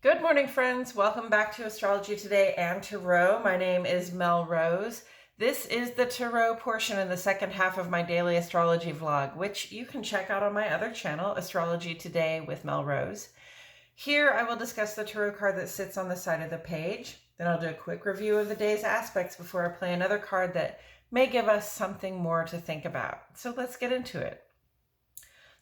Good morning, friends. Welcome back to Astrology Today and Tarot. My name is Mel Rose. This is the Tarot portion in the second half of my daily astrology vlog, which you can check out on my other channel, Astrology Today with Mel Rose. Here I will discuss the tarot card that sits on the side of the page. Then I'll do a quick review of the day's aspects before I play another card that may give us something more to think about. So let's get into it.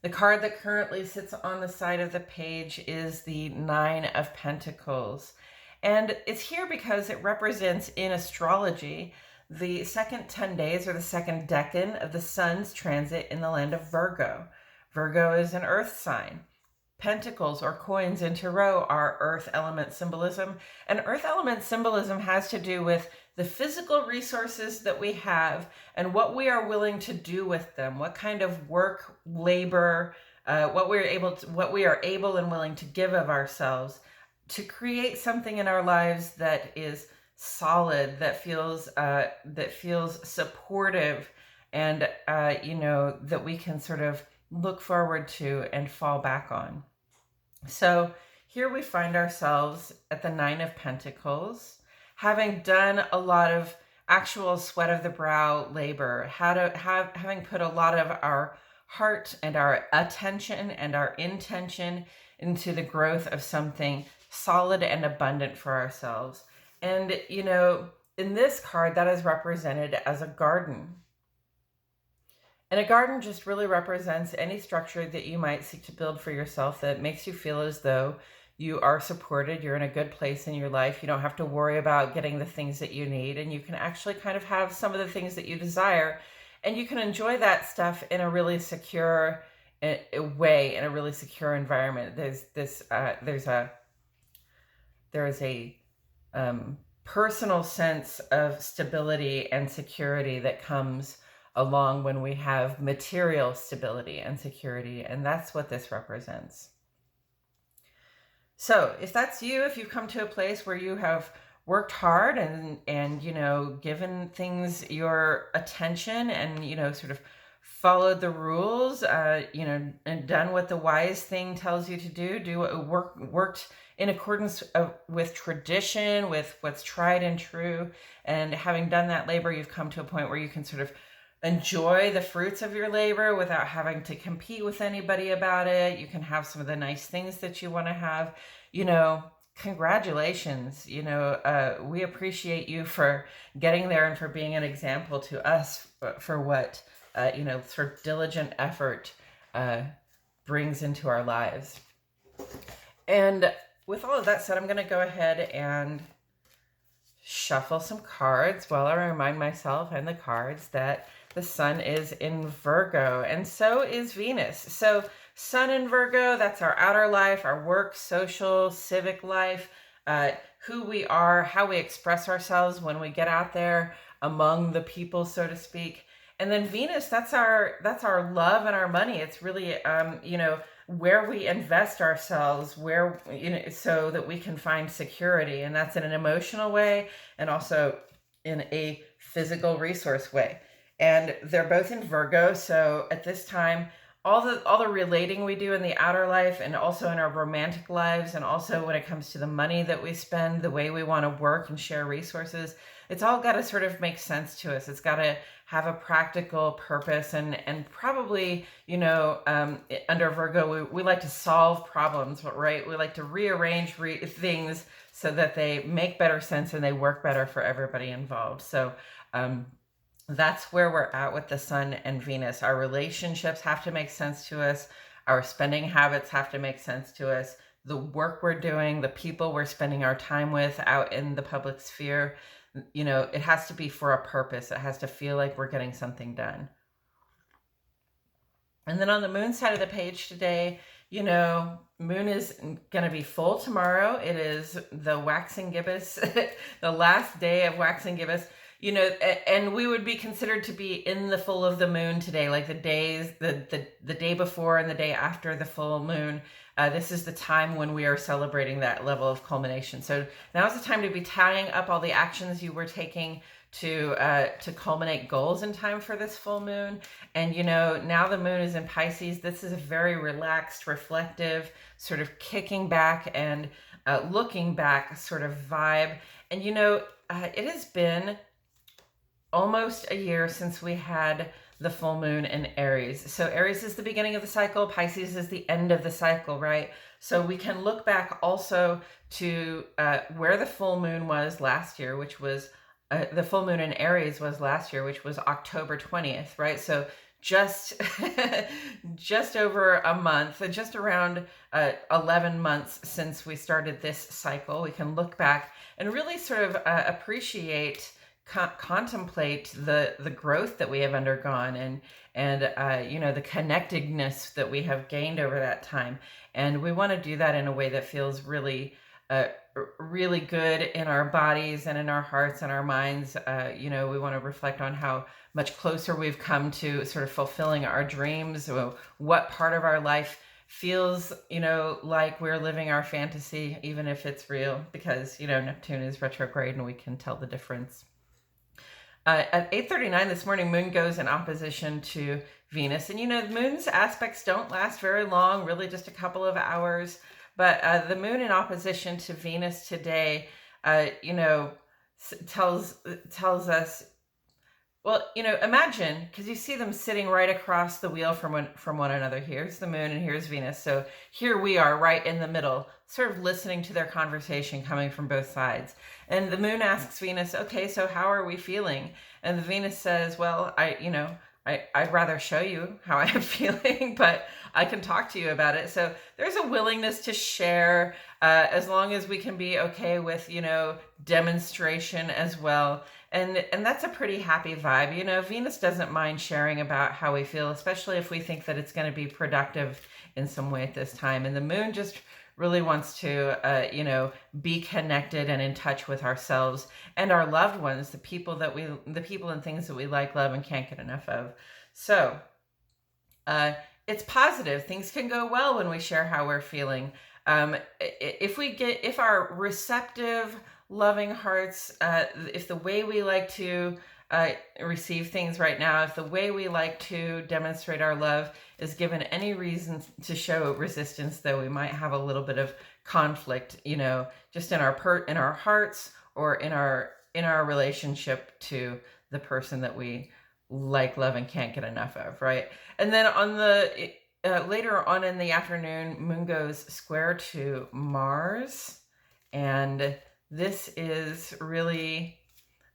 The card that currently sits on the side of the page is the Nine of Pentacles. And it's here because it represents, in astrology, the second 10 days or the second decan of the sun's transit in the land of Virgo. Virgo is an earth sign. Pentacles or coins in tarot are earth element symbolism. And earth element symbolism has to do with the physical resources that we have and what we are willing to do with them, what kind of work, labor, what we are able and willing to give of ourselves to create something in our lives that is solid, that feels supportive, and that we can sort of look forward to and fall back on. So here we find ourselves at the Nine of Pentacles, having done a lot of actual sweat of the brow labor, having put a lot of our heart and our attention and our intention into the growth of something solid and abundant for ourselves. And, in this card, that is represented as a garden. And a garden just really represents any structure that you might seek to build for yourself that makes you feel as though you are supported, you're in a good place in your life. You don't have to worry about getting the things that you need, and you can actually kind of have some of the things that you desire, and you can enjoy that stuff in a really secure way, in a really secure environment. There's a personal sense of stability and security that comes along when we have material stability and security, and that's what this represents. So if that's you, if you've come to a place where you have worked hard and given things your attention and sort of followed the rules, and done what the wise thing tells you to do worked in accordance with tradition, with what's tried and true, and having done that labor, you've come to a point where you can sort of enjoy the fruits of your labor without having to compete with anybody about it. You can have some of the nice things that you want to have. Congratulations. We appreciate you for getting there and for being an example to us for what, sort of diligent effort brings into our lives. And with all of that said, I'm going to go ahead and shuffle some cards while I remind myself and the cards that the sun is in Virgo, and so is Venus. So sun in Virgo, that's our outer life, our work, social, civic life, who we are, how we express ourselves when we get out there among the people, so to speak. And then Venus, that's our love and our money. It's really, where we invest ourselves, where, so that we can find security. And that's in an emotional way and also in a physical resource way. And they're both in Virgo. So at this time, all the relating we do in the outer life and also in our romantic lives, and also when it comes to the money that we spend, the way we want to work and share resources, it's all got to sort of make sense to us. It's got to have a practical purpose, and probably, under Virgo, we like to solve problems, right? We like to rearrange things so that they make better sense and they work better for everybody involved. So, that's where we're at with the sun and Venus. Our relationships have to make sense to us. Our spending habits have to make sense to us. The work we're doing, the people we're spending our time with out in the public sphere, it has to be for a purpose. It has to feel like we're getting something done. And then on the moon side of the page today, moon is going to be full tomorrow. It is the waxing gibbous, the last day of waxing gibbous. And we would be considered to be in the full of the moon today, like the day before and the day after the full moon. This is the time when we are celebrating that level of culmination. So now is the time to be tying up all the actions you were taking to culminate goals in time for this full moon. And now the moon is in Pisces. This is a very relaxed, reflective, sort of kicking back and looking back sort of vibe. And it has been almost a year since we had the full moon in Aries. So Aries is the beginning of the cycle, Pisces is the end of the cycle, right? So we can look back also to where the full moon was last year, which was the full moon in Aries was last year, which was October 20th, right? So just just over a month, just around 11 months since we started this cycle. We can look back and really sort of appreciate, contemplate the growth that we have undergone, and the connectedness that we have gained over that time. And we want to do that in a way that feels really really good in our bodies and in our hearts and our minds. We want to reflect on how much closer we've come to sort of fulfilling our dreams, or what part of our life feels, like we're living our fantasy, even if it's real, because, Neptune is retrograde and we can tell the difference. At 8:39 this morning, Moon goes in opposition to Venus. And, Moon's aspects don't last very long, really just a couple of hours. But the Moon in opposition to Venus today, tells us, well, imagine, because you see them sitting right across the wheel from one another. Here's the Moon and here's Venus. So here we are right in the middle, sort of listening to their conversation coming from both sides. And the Moon asks Venus, okay, so how are we feeling? And the Venus says, well, I'd rather show you how I am feeling, but I can talk to you about it. So there's a willingness to share, as long as we can be okay with, demonstration as well. And that's a pretty happy vibe. Venus doesn't mind sharing about how we feel, especially if we think that it's going to be productive in some way at this time. And the Moon just really wants to, be connected and in touch with ourselves and our loved ones, the people and things that we like, love, and can't get enough of. So it's positive. Things can go well when we share how we're feeling. If our receptive, loving hearts, if the way we like to receive things right now, if the way we like to demonstrate our love is given any reason to show resistance, though we might have a little bit of conflict, just in our hearts, or in our relationship to the person that we like, love, and can't get enough of, right? And then on the later on in the afternoon, Moon goes square to Mars, and this is really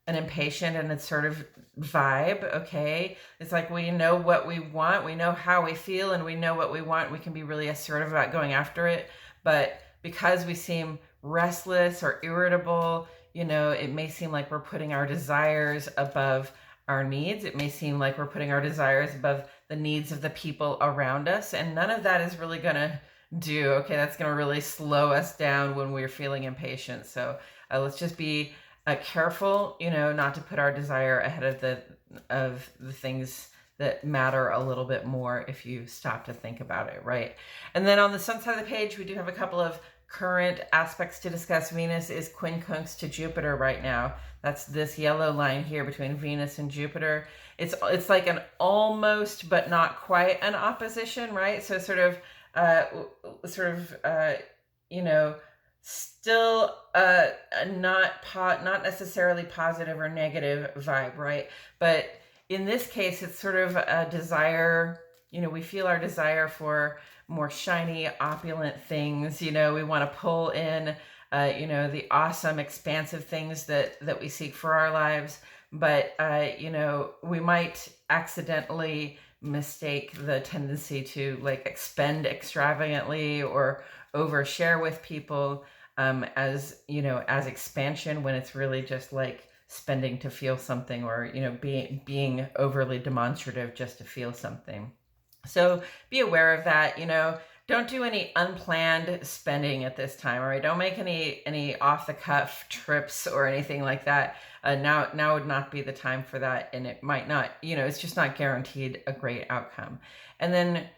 an impatient and it's sort of vibe. Okay, it's like we know what we want, we know how we feel, and we know what we want. We can be really assertive about going after it, but because we seem restless or irritable, it may seem like we're putting our desires above our needs. It may seem like we're putting our desires above the needs of the people around us, and none of that is really gonna do. Okay, that's gonna really slow us down when we're feeling impatient. So let's just be careful, not to put our desire ahead of the things that matter a little bit more, if you stop to think about it, right? And then on the Sun side of the page, we do have a couple of current aspects to discuss. Venus is quincunx to Jupiter right now. That's this yellow line here between Venus and Jupiter. It's like an almost but not quite an opposition, right? So still not necessarily positive or negative vibe, right? But in this case, it's sort of a desire, we feel our desire for more shiny, opulent things. We want to pull in, the awesome, expansive things that we seek for our lives. But, we might accidentally mistake the tendency to expend extravagantly or overshare with people as expansion, when it's really just like spending to feel something, or being overly demonstrative just to feel something. So be aware of that. Don't do any unplanned spending at this time. All right, don't make any off the cuff trips or anything like that. Now would not be the time for that, and it might not. It's just not guaranteed a great outcome. And then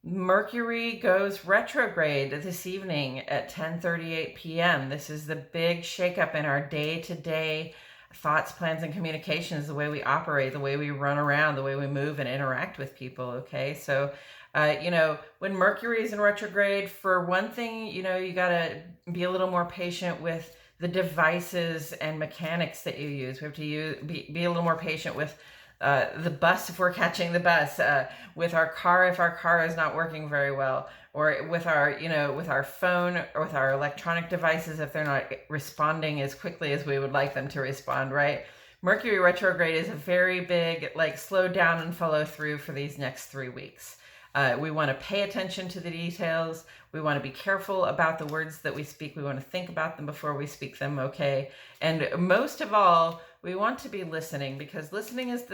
Mercury goes retrograde this evening at 10:38 p.m. This is the big shakeup in our day-to-day thoughts, plans, and communications, the way we operate, the way we run around, the way we move and interact with people. Okay, so when Mercury is in retrograde, for one thing, you got to be a little more patient with the devices and mechanics that you use. We have to be a little more patient with the bus if we're catching the bus, with our car if our car is not working very well, or with our phone or with our electronic devices if they're not responding as quickly as we would like them to respond, right? Mercury retrograde is a very big, slow down and follow through for these next 3 weeks. We want to pay attention to the details. We want to be careful about the words that we speak. We want to think about them before we speak them, okay? And most of all, we want to be listening, because listening is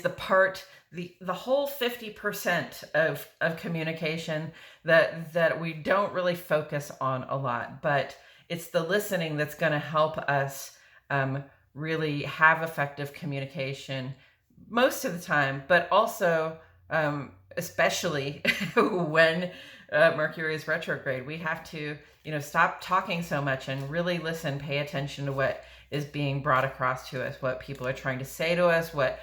the part, the whole 50% of communication that we don't really focus on a lot. But it's the listening that's going to help us really have effective communication most of the time, but also especially when Mercury is retrograde. We have to, stop talking so much and really listen, pay attention to what is being brought across to us, what people are trying to say to us, what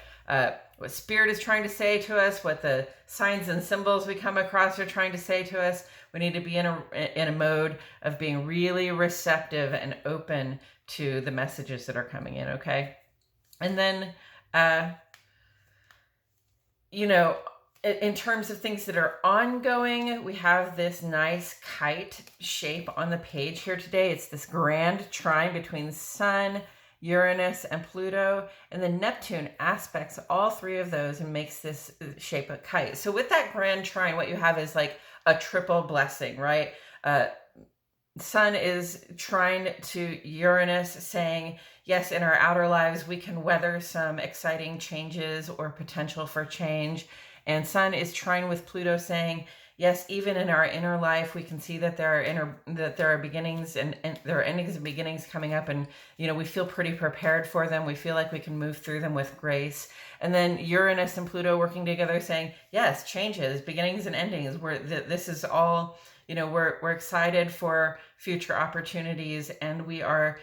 Spirit is trying to say to us, what the signs and symbols we come across are trying to say to us. We need to be in a mode of being really receptive and open to the messages that are coming in, okay? And then, in terms of things that are ongoing, we have this nice kite shape on the page here today. It's this grand trine between Sun, Uranus, and Pluto, and then Neptune aspects all three of those and makes this shape a kite. So with that grand trine, what you have is like a triple blessing, right? Sun is trine to Uranus, saying, yes, in our outer lives, we can weather some exciting changes or potential for change. And Sun is trine with Pluto, saying, yes, even in our inner life, we can see that there are beginnings and there are endings and beginnings coming up, and we feel pretty prepared for them. We feel like we can move through them with grace. And then Uranus and Pluto working together, saying, yes, changes, beginnings and endings. This is all. We're excited for future opportunities, and we are,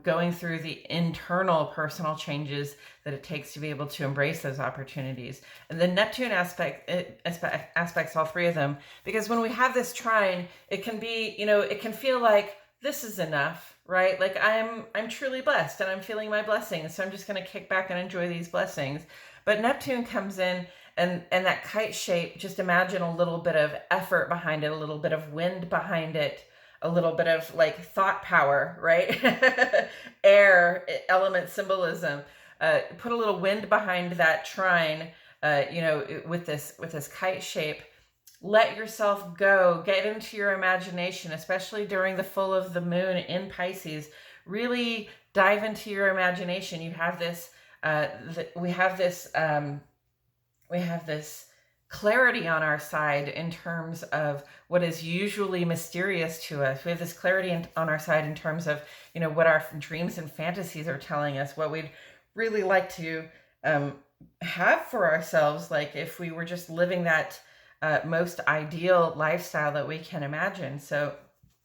going through the internal personal changes that it takes to be able to embrace those opportunities. And the Neptune aspects all three of them, because when we have this trine, it can be, it can feel like this is enough, right? Like I'm truly blessed and I'm feeling my blessings, so I'm just going to kick back and enjoy these blessings. But Neptune comes in, and that kite shape, just imagine a little bit of effort behind it, a little bit of wind behind it, a little bit of thought power, right? Air, element symbolism. Put a little wind behind that trine, with this kite shape. Let yourself go, get into your imagination, especially during the full of the moon in Pisces. Really dive into your imagination. You have this, we have this clarity on our side in terms of what is usually mysterious to us. We have this clarity on our side in terms of, what our dreams and fantasies are telling us, what we'd really like to have for ourselves, like if we were just living that most ideal lifestyle that we can imagine. So,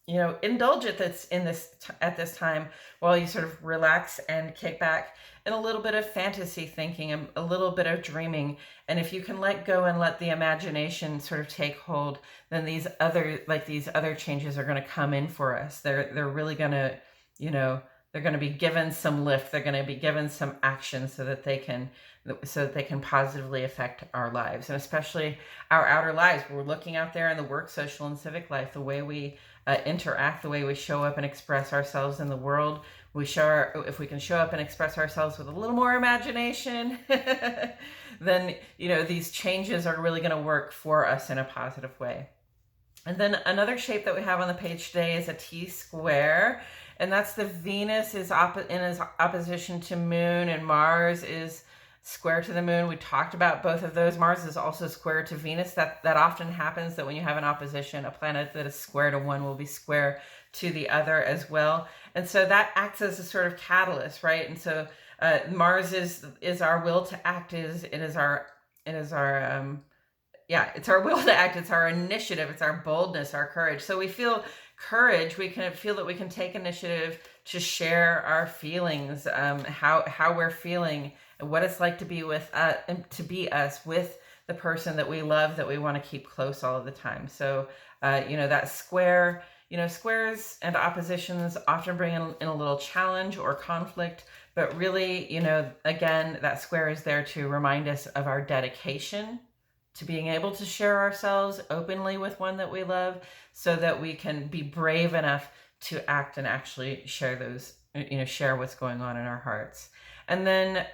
indulge at this time while you sort of relax and kick back, and a little bit of fantasy thinking and a little bit of dreaming. And if you can let go and let the imagination sort of take hold, then these other changes are going to come in for us. They're really going to, they're going to be given some lift. They're going to be given some action so that they can positively affect our lives, and especially our outer lives. We're looking out there in the work, social, and civic life, the way we interact, the way we show up and express ourselves in the world. If we can show up and express ourselves with a little more imagination, then these changes are really going to work for us in a positive way. And then another shape that we have on the page today is a T square, and that's the Venus is in opposition to Moon, and Mars is square to the Moon. We talked about both of those. Mars is also square to Venus. That often happens, that when you have an opposition, a planet that is square to one will be square to the other as well. And so that acts as a sort of catalyst, right? And so Mars is our will to act. It is our yeah, it's our will to act. It's our initiative. It's our boldness, our courage. So we feel courage. We can feel that we can take initiative to share our feelings, how we're feeling, and what it's like to be with to be us with the person that we love, that we want to keep close all of the time. So, that square, squares and oppositions often bring in a little challenge or conflict, but really, again, that square is there to remind us of our dedication to being able to share ourselves openly with one that we love, so that we can be brave enough to act and actually share those, share what's going on in our hearts. And then,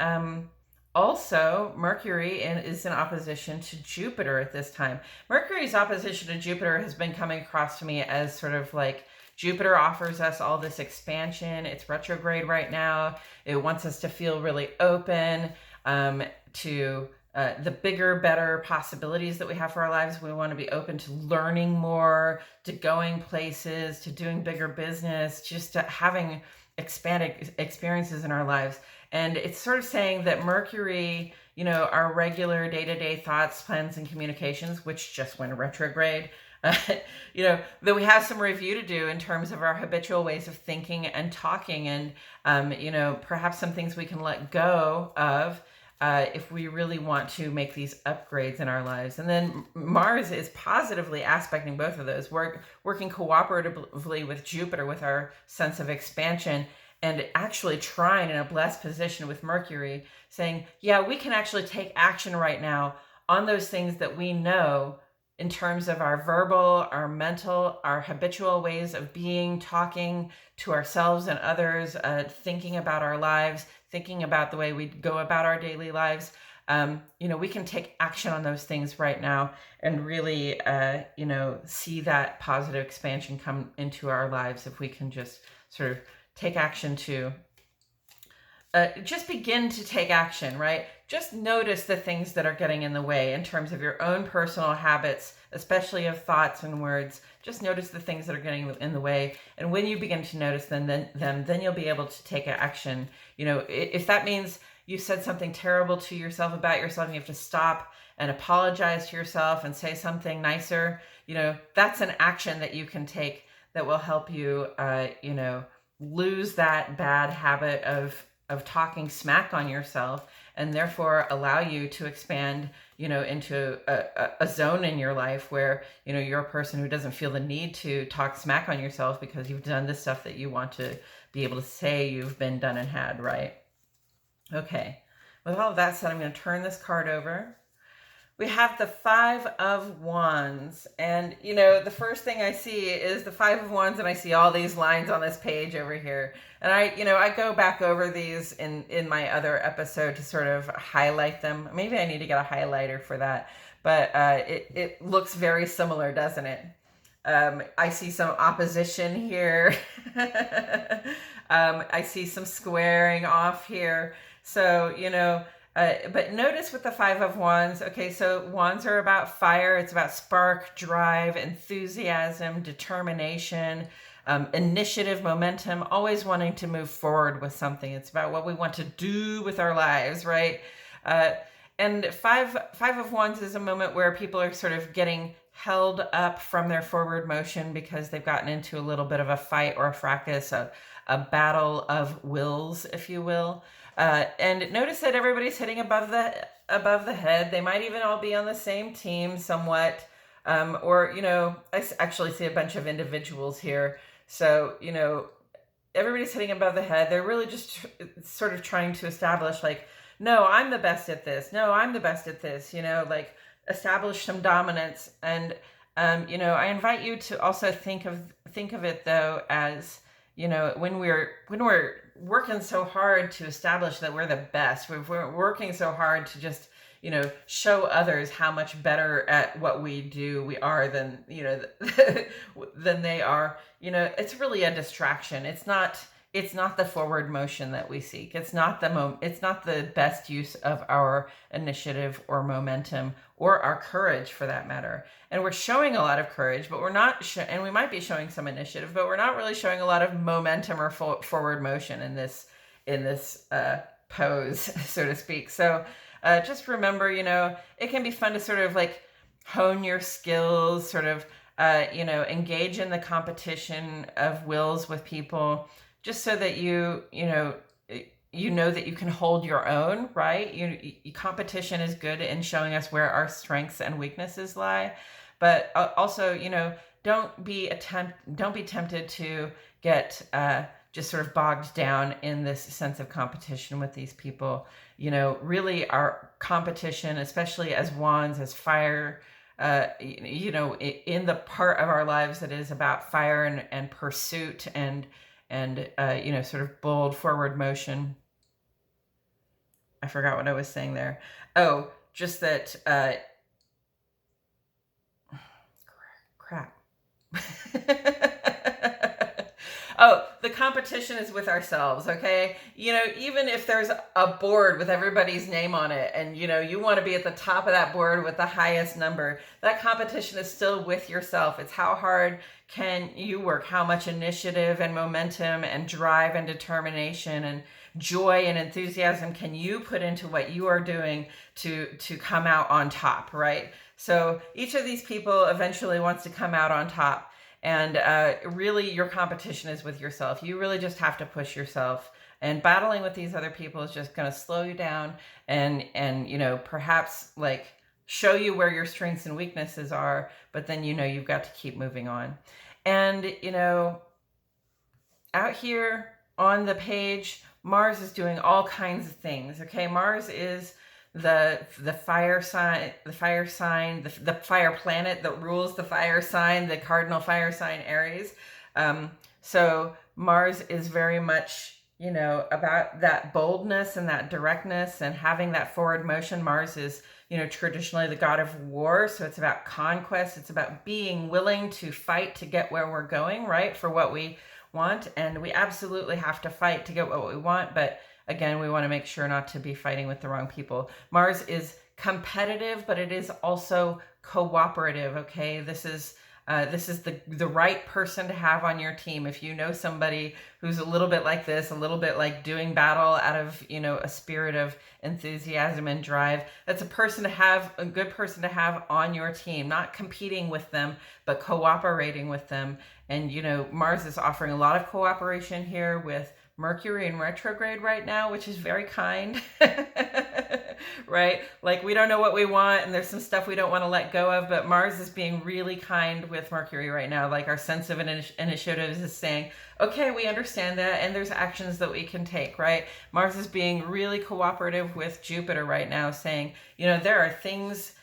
also, Mercury is in opposition to Jupiter at this time. Mercury's opposition to Jupiter has been coming across to me as sort of like Jupiter offers us all this expansion. It's retrograde right now. It wants us to feel really open to the bigger, better possibilities that we have for our lives. We want to be open to learning more, to going places, to doing bigger business, just to having expanded experiences in our lives. And it's sort of saying that Mercury, our regular day-to-day thoughts, plans, and communications, which just went retrograde, that we have some review to do in terms of our habitual ways of thinking and talking, and, perhaps some things we can let go of if we really want to make these upgrades in our lives. And then Mars is positively aspecting both of those, working cooperatively with Jupiter with our sense of expansion, and actually trying in a blessed position with Mercury, saying, yeah, we can actually take action right now on those things that we know in terms of our verbal, our mental, our habitual ways of being, talking to ourselves and others, thinking about our lives, thinking about the way we go about our daily lives. We can take action on those things right now and really, see that positive expansion come into our lives if we can just sort of take action to just begin to take action, right? Just notice the things that are getting in the way in terms of your own personal habits, especially of thoughts and words. Just notice the things that are getting in the way. And when you begin to notice them, then you'll be able to take action. If that means you said something terrible to yourself about yourself, and you have to stop and apologize to yourself and say something nicer, that's an action that you can take that will help you, lose that bad habit of talking smack on yourself, and therefore allow you to expand, into a zone in your life where, you're a person who doesn't feel the need to talk smack on yourself because you've done the stuff that you want to be able to say you've been done and had, right? Okay. With all of that said, I'm going to turn this card over. We have the Five of Wands, and the first thing I see is the Five of Wands, and I see all these lines on this page over here, and I go back over these in my other episode to sort of highlight them. Maybe I need to get a highlighter for that, but it looks very similar, doesn't it? I see some opposition here. I see some squaring off here. So, but notice with the Five of Wands, okay, so wands are about fire. It's about spark, drive, enthusiasm, determination, initiative, momentum, always wanting to move forward with something. It's about what we want to do with our lives, right? And five of Wands is a moment where people are sort of getting held up from their forward motion because they've gotten into a little bit of a fight or a fracas, a battle of wills, if you will. And notice that everybody's hitting above the head. They might even all be on the same team somewhat. Or, I actually see a bunch of individuals here. So, everybody's hitting above the head. They're really just sort of trying to establish, like, no, I'm the best at this. No, I'm the best at this, like establish some dominance. And, I invite you to also think of it though, as, when we're working so hard to establish that we're the best, we're working so hard to just, show others how much better at what we do we are than, than they are, it's really a distraction. It's not the forward motion that we seek. It's not the best use of our initiative or momentum or our courage for that matter. And we're showing a lot of courage, but we're not, and we might be showing some initiative, but we're not really showing a lot of momentum or forward motion in this pose, so to speak. So just remember, it can be fun to sort of like hone your skills, sort of, engage in the competition of wills with people, just so that you know that you can hold your own, right? Competition is good in showing us where our strengths and weaknesses lie, but also, don't be tempted to get just sort of bogged down in this sense of competition with these people. Really, our competition, especially as wands, as fire, in the part of our lives that is about fire and pursuit and sort of bold forward motion. I forgot what I was saying there. Oh, just that, crap. Oh, the competition is with ourselves, okay? Even if there's a board with everybody's name on it and, you want to be at the top of that board with the highest number, that competition is still with yourself. It's how hard can you work, how much initiative and momentum and drive and determination and joy and enthusiasm can you put into what you are doing to come out on top, right? So each of these people eventually wants to come out on top. And really, your competition is with yourself. You really just have to push yourself. And battling with these other people is just going to slow you down and perhaps like show you where your strengths and weaknesses are. But then, you've got to keep moving on. And, out here on the page, Mars is doing all kinds of things. Okay, Mars is the fire sign, the fire planet that rules the fire sign, the cardinal fire sign Aries. So Mars is very much, about that boldness and that directness and having that forward motion. Mars is, traditionally the god of war. So it's about conquest. It's about being willing to fight to get where we're going, right? For what we want. And we absolutely have to fight to get what we want. But again, we want to make sure not to be fighting with the wrong people. Mars is competitive, but it is also cooperative. Okay, this is the right person to have on your team. If you know somebody who's a little bit like this, a little bit like doing battle out of a spirit of enthusiasm and drive, that's a good person to have on your team. Not competing with them, but cooperating with them. And Mars is offering a lot of cooperation here with Mercury in retrograde right now, which is very kind, right? Like, we don't know what we want and there's some stuff we don't want to let go of, but Mars is being really kind with Mercury right now. Like, our sense of initiatives is saying, okay, we understand that and there's actions that we can take, right? Mars is being really cooperative with Jupiter right now, saying, there are things,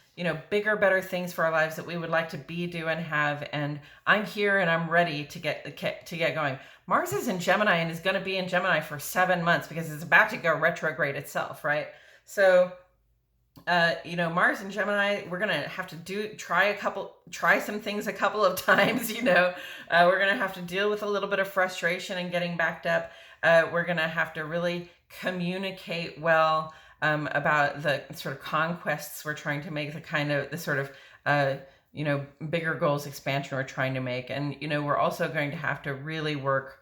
bigger, better things for our lives that we would like to be, do, and have. And I'm here and I'm ready to get going. Mars is in Gemini and is going to be in Gemini for 7 months because it's about to go retrograde itself, right? So, Mars and Gemini, we're going to have to try some things a couple of times, we're going to have to deal with a little bit of frustration and getting backed up. We're going to have to really communicate well about the sort of conquests we're trying to make, the sort of, bigger goals expansion we're trying to make. And, we're also going to have to really work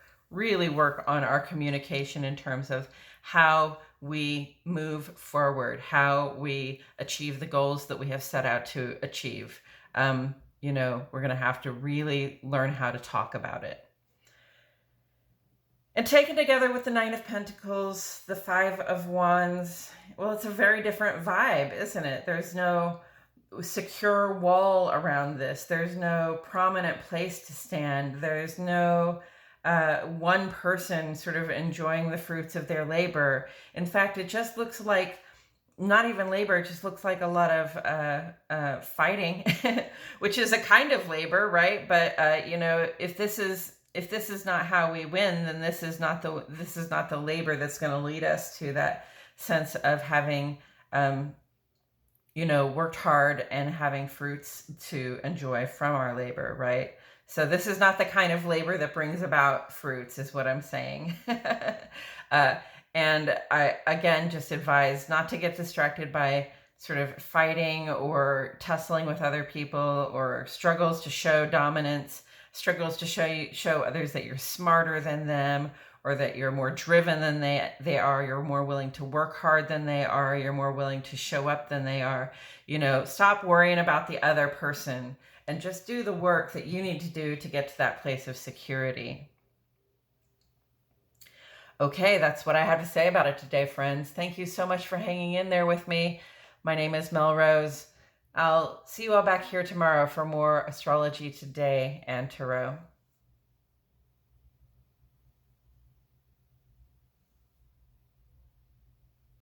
on our communication in terms of how we move forward, how we achieve the goals that we have set out to achieve. We're going to have to really learn how to talk about it. And taken together with the Nine of Pentacles, the Five of Wands, well, it's a very different vibe, isn't it? There's no secure wall around this. There's no prominent place to stand. There's no one person sort of enjoying the fruits of their labor. In fact, it just looks like not even labor. It just looks like a lot of fighting, which is a kind of labor, right? But if this is not how we win, then this is not the labor that's going to lead us to that sense of having worked hard and having fruits to enjoy from our labor, right? So this is not the kind of labor that brings about fruits, is what I'm saying. And I, again, just advise not to get distracted by sort of fighting or tussling with other people, or struggles to show dominance, struggles to show others that you're smarter than them, or that you're more driven than they are, you're more willing to work hard than they are, you're more willing to show up than they are. You know, stop worrying about the other person and just do the work that you need to do to get to that place of security. Okay, that's what I have to say about it today, friends. Thank you so much for hanging in there with me. My name is Melrose. I'll see you all back here tomorrow for more Astrology Today and Tarot.